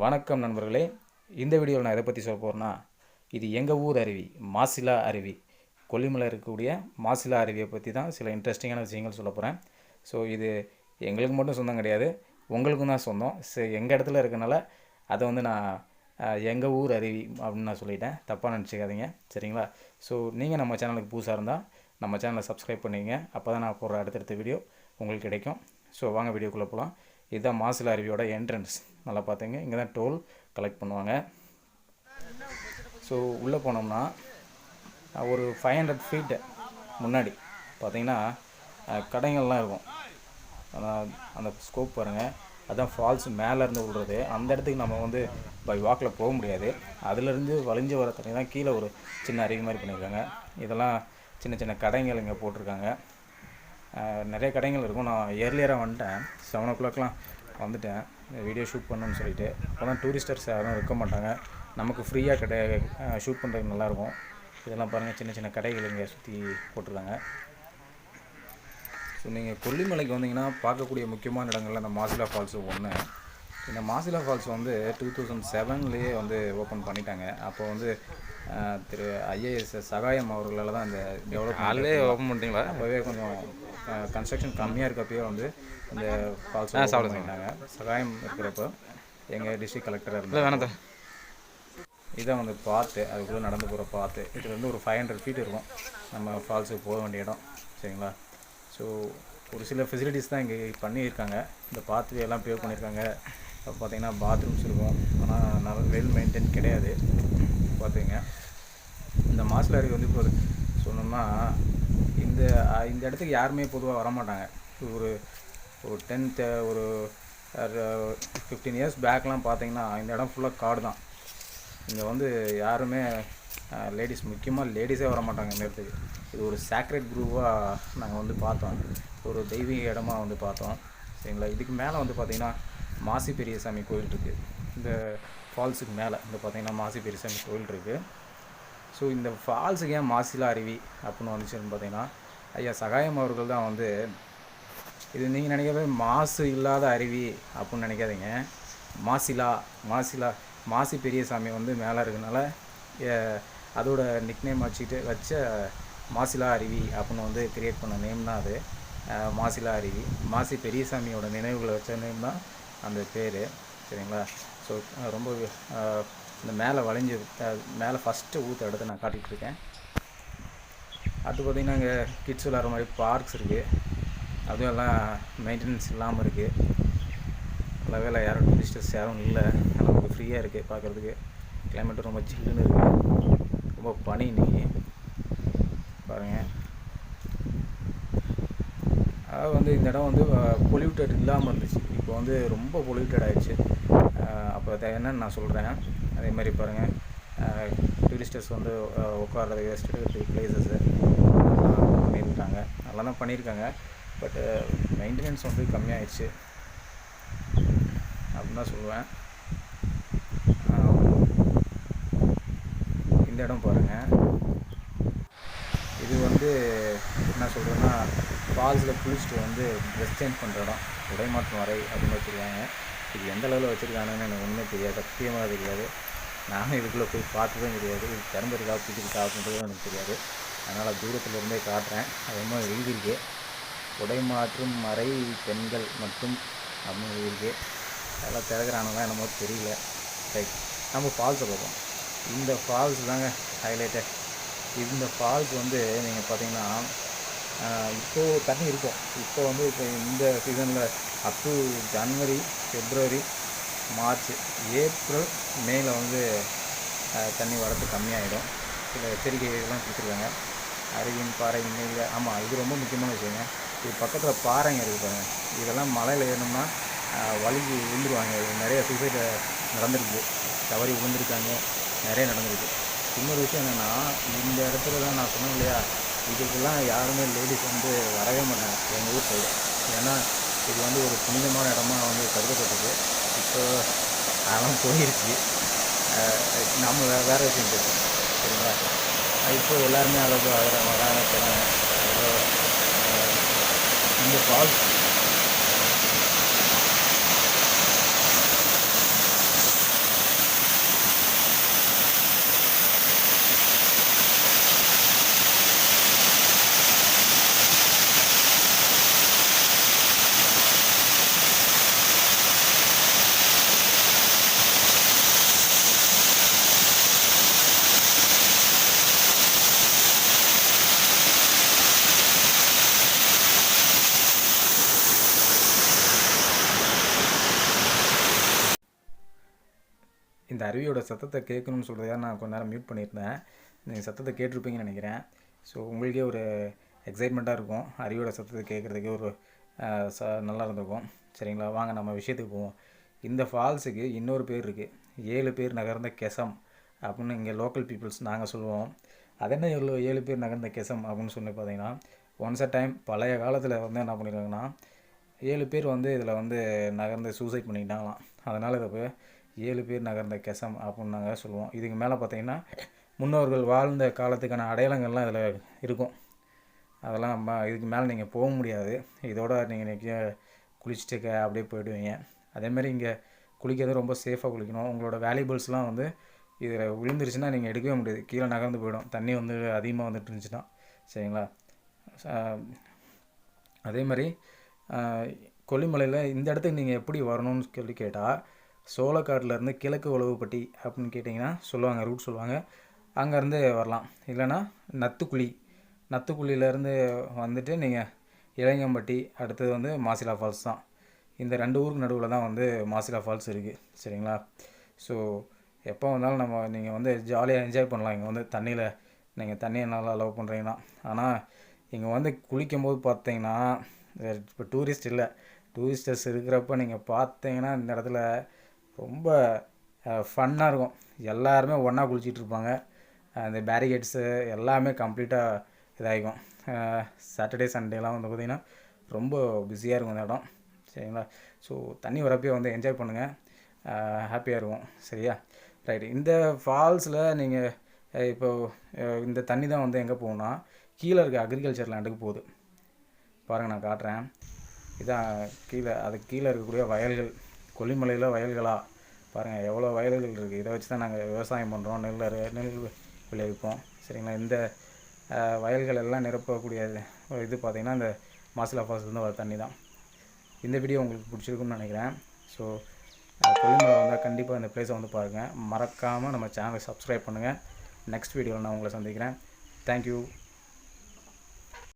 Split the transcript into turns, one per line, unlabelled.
வணக்கம் நண்பர்களே. இந்த வீடியோவில் நான் எதை பற்றி சொல்ல போகிறேன்னா, இது எங்கள் ஊர் அருவி, மாசிலா அருவி. கொல்லிமலை இருக்கக்கூடிய மாசிலா அருவியை பற்றி தான் சில இன்ட்ரெஸ்டிங்கான விஷயங்கள் சொல்ல போகிறேன். ஸோ இது எங்களுக்கு மட்டும் சொந்தம் கிடையாது, உங்களுக்கும் தான் சொந்தம். எங்கள் இடத்துல இருக்கனால அதை வந்து நான் எங்கள் ஊர் அருவி அப்படின்னு நான் சொல்லிட்டேன், தப்பாக நினச்சிக்காதீங்க, சரிங்களா? ஸோ நீங்கள் நம்ம சேனலுக்கு புதுசாக இருந்தால் நம்ம சேனலை சப்ஸ்கிரைப் பண்ணிங்க, அப்போ தான் நான் போடுற அடுத்தடுத்த வீடியோ உங்களுக்கு கிடைக்கும். ஸோ வாங்க வீடியோக்குள்ளே போகலாம். இதுதான் மாசிலா அருவியோட என்ட்ரன்ஸ். நல்லா பார்த்துங்க, இங்கே தான் டோல் கலெக்ட் பண்ணுவாங்க. ஸோ உள்ளே போனோம்னா ஒரு 500 ஃபீட்டு முன்னாடி பார்த்திங்கன்னா கடைகள்லாம் இருக்கும். அந்த ஸ்கோப் பாருங்கள், அதுதான் ஃபால்ஸ் மேலேருந்து விடுறது. அந்த இடத்துக்கு நம்ம வந்து பை வாக்கில் போக முடியாது. அதிலேருந்து வலிஞ்சு வர தண்ணி தான் கீழே ஒரு சின்ன அருவி மாதிரி பண்ணியிருக்காங்க. இதெல்லாம் சின்ன சின்ன கடைகள் இங்கே போட்டிருக்காங்க. நிறைய கடைகள் இருக்கும். நான் ஏர்லியராக வந்துட்டேன், 7 o'clockலாம் வந்துட்டேன் வீடியோ ஷூட் பண்ணணும்னு சொல்லிட்டு. அப்போ தான் டூரிஸ்டர்ஸ் யாரும் இருக்க மாட்டாங்க, நமக்கு ஃப்ரீயாக ஷூட் பண்ணுறதுக்கு நல்லாயிருக்கும். இதெல்லாம் பாருங்கள், சின்ன சின்ன கடைகள் இங்கே சுற்றி போட்டிருக்காங்க. ஸோ நீங்கள் கொல்லிமலைக்கு வந்தீங்கன்னா பார்க்கக்கூடிய முக்கியமான இடங்கள்ல இந்த மாசிலா ஃபால்ஸு ஒன்று. இந்த மாசிலா ஃபால்ஸ் வந்து 2007 வந்து ஓப்பன் பண்ணிட்டாங்க. அப்போ வந்து திரு IAS சகாயம் அவர்களால் தான் இந்த டெவலப்மெண்ட் ஓப்பன் பண்ணிட்டீங்களா. அப்போவே கொஞ்சம் கன்ஸ்ட்ரக்ஷன் கம்மியாக இருக்கப்பயே வந்து இந்த ஃபால்ஸ் சாப்பிட பண்ணிட்டாங்க. சகாயம் இருக்கிறப்போ எங்கள் டிஸ்ட்ரிக்ட் கலெக்டராக இருந்தாங்க. இதான் வந்து பாத்து, அதுக்குள்ளே நடந்து போகிற பாத்து. இதில் வந்து ஒரு 500 ஃபீட் இருக்கும் நம்ம ஃபால்ஸுக்கு போக வேண்டிய இடம், சரிங்களா? ஸோ ஒரு சில ஃபெசிலிட்டிஸ் தான் இங்கே பண்ணியிருக்காங்க. இந்த பாத்வே எல்லாம் பேவ் பண்ணியிருக்காங்க. பார்த்திங்கன்னா பாத்ரூம்ஸ் இருக்கும், ஆனால் நல்ல வெல் மெயின்டைன் கிடையாது. பார்த்துங்க, இந்த மாசிலா அருவி வந்து இப்போ சொன்னோம்னா இந்த இடத்துக்கு யாருமே பொதுவாக வரமாட்டாங்க. ஒரு 15 இயர்ஸ் பேக்லாம் பார்த்திங்கன்னா இந்த இடம் ஃபுல்லாக காடு தான். இங்கே வந்து யாருமே லேடிஸ், முக்கியமாக லேடிஸே வரமாட்டாங்க இந்த இடத்துக்கு. இது ஒரு சேக்ரெட் குரூவாக நாங்கள் வந்து பார்த்தோம், ஒரு தெய்வீக இடமா வந்து பார்த்தோம், சரிங்களா? இதுக்கு மேலே வந்து பார்த்திங்கன்னா மாசி பெரியசாமி கோயில் இருக்குது. இந்த ஃபால்ஸுக்கு மேலே இந்த பார்த்திங்கன்னா மாசி பெரியசாமி கோயில் இருக்குது. ஸோ இந்த ஃபால்ஸுக்கு ஏன் மாசிலா அருவி அப்படின்னு வந்துச்சுன்னு பார்த்திங்கன்னா, ஐயா சகாயம் அவர்கள் தான் வந்து இது. நீங்கள் நினைக்கவே மாசு இல்லாத அருவி அப்படின்னு நினைக்காதீங்க. மாசி பெரியசாமி வந்து மேலே இருக்கனால அதோட நிக்நேம் வச்ச மாசிலா அருவி அப்படின்னு வந்து கிரியேட் பண்ண நேம் தான் அது, மாசிலா அருவி. மாசி பெரியசாமியோட நினைவுகளை வச்ச நேம் தான் அந்த பேர், சரிங்களா? ஸோ ரொம்ப இந்த மேலே வளைஞ்சு மேலே ஃபஸ்ட்டு ஊற்ற இடத்த நான் காட்டிகிட்ருக்கேன். அடுத்து பார்த்திங்கன்னா இங்கே கிட்ஸ் விளாட்ற மாதிரி பார்க்ஸ் இருக்குது. அதுவும் எல்லாம் மெயின்டெனன்ஸ் இல்லாமல் இருக்குது. நல்ல வேலை யாரும் டூரிஸ்டர்ஸ் யாரும் இல்லை, நமக்கு ஃப்ரீயாக இருக்குது பார்க்குறதுக்கு. கிளைமேட்டு ரொம்ப சில்லுன்னு இருக்குது, ரொம்ப பனி இன்றைக்கி பாருங்கள். அதாவது வந்து இந்த இடம் வந்து பொல்யூட்டட் இல்லாமல் இருந்துச்சு, இப்போ வந்து ரொம்ப பொல்யூட்டட் ஆகிடுச்சு. அப்போ என்னன்னு நான் சொல்கிறேன். அதே மாதிரி பாருங்கள், டூரிஸ்டர்ஸ் வந்து உட்கார்றது ரெஸ்ட் எடுக்கிறதுக்கு பிளேசஸ்ஸு பண்ணியிருக்காங்க, நல்லா தான் பண்ணியிருக்காங்க. பட் மெயின்டெனன்ஸ் வந்து கம்மியாகிடுச்சு அப்படின்னு தான் சொல்லுவேன். இந்த இடம் பாருங்கள், இது வந்து என்ன சொல்கிறேன்னா ஃபால்ஸில் குளிச்சுட்டு வந்து ட்ரெஸ் சேஞ்ச் பண்ணுற இடம், உடைமாற்றம் வரை அப்படின்னு வச்சுருக்காங்க. இது எந்த அளவில் வச்சுருக்காங்கன்னு எனக்கு ஒன்றுமே தெரியாது, சத்தியமாக தெரியாது. நானும் இதுக்குள்ளே போய் பார்த்ததும் கிடையாது. இது திறந்துருக்கா பிடிச்சிருக்கா அப்படின்றதும் எனக்கு தெரியாது. அதனால் தூரத்தில் இருந்தே காட்டுறேன். அது ரொம்ப எழுதியிருக்கு, உடைமாற்றும் அறை பெண்கள் மட்டும் அப்படின்னு எழுதியிருக்கு. அதெல்லாம் திறக்கிறானுங்களா என்னமோ தெரியல. ரைட், நம்ம ஃபால்ஸை பார்ப்போம். இந்த ஃபால்ஸ் தாங்க ஹைலைட்டு. இந்த ஃபால்ஸ் வந்து நீங்கள் பார்த்தீங்கன்னா இப்போது தண்ணி இருக்கும். இப்போ வந்து இப்போ இந்த சீசனில் up to January, February, March, April, மேல வந்து தண்ணி வரது கம்மியாகிடும். சில எச்சரிக்கைகள்லாம் கொடுத்துருக்காங்க. அருவியின் பாறை இன்னையில். ஆமாம், இது ரொம்ப முக்கியமான விஷயங்க. இது பக்கத்தில் பாறைங்க இருக்குது பாருங்கள். இதெல்லாம் மலையில் ஏறணும்னா வலிக்கு விழுந்துருவாங்க. நிறைய சூசைட் நடந்திருக்கு, தவறி விழுந்திருக்காங்க, நிறைய நடந்திருக்கு. இன்னொரு விஷயம் என்னென்னா, இந்த இடத்துல தான் நான் சொன்னேன் இல்லையா, இதுக்கெல்லாம் யாருமே லேடிஸ் வந்து வரவே மாட்டாங்க எங்கள் ஊர் சைடு. ஏன்னா இது வந்து ஒரு புனிதமான இடமா வந்து கருதப்பட்டது. இப்போ அதெல்லாம் போயிடுச்சு. நம்ம வேறு விஷயம் பேசுவோம், சரிங்களா? இப்போ எல்லாருமே அளவுக்கு வராங்க போகிறாங்க. இந்த ஃபால்ஸ் இந்த அருவியோட சத்தத்தை கேட்கணும்னு சொல்கிறதா நான் கொஞ்ச நேரம் மியூட் பண்ணியிருந்தேன். நீங்கள் சத்தத்தை கேட்டிருப்பீங்கன்னு நினைக்கிறேன். ஸோ உங்களுக்கே ஒரு எக்ஸைட்மெண்ட்டாக இருக்கும், அருவியோட சத்தத்தை கேட்குறதுக்கே ஒரு நல்லா இருந்திருக்கும். சரிங்களா, வாங்க நம்ம விஷயத்துக்கு போவோம். இந்த ஃபால்ஸுக்கு இன்னொரு பேர் இருக்குது, 7 பேர் நகர்ந்த கெசம் அப்படின்னு இங்கே லோக்கல் பீப்புள்ஸ் நாங்கள் சொல்லுவோம். அது என்ன 7 பேர் நகர்ந்த கெசம் அப்படின்னு சொல்லி பார்த்தீங்கன்னா, ஒன்ஸ் அ டைம் பழைய காலத்தில் வந்து என்ன பண்ணியிருக்காங்கன்னா 7 பேர் வந்து இதில் வந்து நகர்ந்து சூசைட் பண்ணிக்கிட்டாங்களாம். அதனால் இதை போய் 7 பேர் நகர்ந்த கெசம் அப்படின்னு நாங்கள் சொல்லுவோம். இதுக்கு மேலே பார்த்தீங்கன்னா முன்னோர்கள் வாழ்ந்த காலத்துக்கான அடையாளங்கள்லாம் இதில் இருக்கும். அதெல்லாம் இதுக்கு மேலே நீங்கள் போக முடியாது. இதோட நீங்கள் இன்றைக்கி குளிச்சுட்டு அப்படியே போயிடுவீங்க. அதேமாதிரி இங்கே குளிக்கிறது ரொம்ப சேஃபாக குளிக்கணும். உங்களோட வேல்யூபிள்ஸ்லாம் வந்து இதில் விழுந்துருச்சுன்னா நீங்கள் எடுக்கவே முடியாது, கீழே நகர்ந்து போயிடும், தண்ணி வந்து அதிகமாக வந்துட்டு இருந்துச்சுன்னா. சரிங்களா, அதே மாதிரி கொல்லிமலையில் இந்த இடத்துக்கு நீங்கள் எப்படி வரணும்னு சொல்லி கேட்டால், சோளக்காட்டிலேருந்து கிழக்கு உழவுப்பட்டி அப்படின்னு கேட்டிங்கன்னா சொல்லுவாங்க, ரூட் சொல்லுவாங்க, அங்கேருந்து வரலாம். இல்லைன்னா நத்துக்குழியிலேருந்து வந்துட்டு நீங்கள் இளையங்கம்பட்டி, அடுத்தது வந்து மாசிலா ஃபால்ஸ் தான். இந்த 2 ஊருக்கு நடுவில் தான் வந்து மாசிலா ஃபால்ஸ் இருக்குது. சரிங்களா, ஸோ எப்போ வந்தாலும் நீங்கள் வந்து ஜாலியாக என்ஜாய் பண்ணலாம். இங்கே வந்து நீங்கள் தண்ணியை நல்லா லவ் பண்ணுறீங்கன்னா. ஆனால் இங்கே வந்து குளிக்கும்போது பார்த்தீங்கன்னா, இப்போ டூரிஸ்ட் இல்லை, டூரிஸ்டர்ஸ் இருக்கிறப்ப நீங்கள் பார்த்தீங்கன்னா இந்த இடத்துல ரொம்ப ஃபன்னாக இருக்கும். எல்லாருமே ஒன்றா குளிச்சிட்ருப்பாங்க. அந்த பேரிகேட்ஸு எல்லாமே கம்ப்ளீட்டாக இதாகிக்கும். சாட்டர்டே சண்டேலாம் வந்து பார்த்திங்கன்னா ரொம்ப பிஸியாக இருக்கும் இந்த இடம். சரிங்களா, ஸோ தண்ணி வரப்போ வந்து என்ஜாய் பண்ணுங்கள், ஹாப்பியாக இருக்கும். சரியா, ரைட்டு. இந்த ஃபால்ஸில் நீங்கள் இப்போது இந்த தண்ணி தான் வந்து எங்கே போகும்னா கீழே இருக்க அக்ரிகல்ச்சர் லேண்டுக்கு போகுது. பாருங்கள், நான் காட்டுறேன். இதான் அதுக்கு கீழே இருக்கக்கூடிய வயல்கள். கொல்லிமலையில் வயல்களா பாருங்கள், எவ்வளோ வயல்கள் இருக்குது. இதை வச்சு தான் நாங்கள் விவசாயம் பண்ணுறோம், நெல் விளைவிப்போம். சரிங்களா, இந்த வயல்கள் எல்லாம் நிரப்பக்கூடிய இது பார்த்திங்கன்னா இந்த மாசிலா ஃபால்ஸ்லேருந்து வர தண்ணி தான். இந்த வீடியோ உங்களுக்கு பிடிச்சிருக்குன்னு நினைக்கிறேன். ஸோ கொல்லிமலை வந்தால் கண்டிப்பாக இந்த பிளேஸை வந்து பாருங்கள். மறக்காமல் நம்ம சேனலை சப்ஸ்கிரைப் பண்ணுங்கள். நெக்ஸ்ட் வீடியோவில் நான் உங்களை சந்திக்கிறேன். தேங்க்யூ.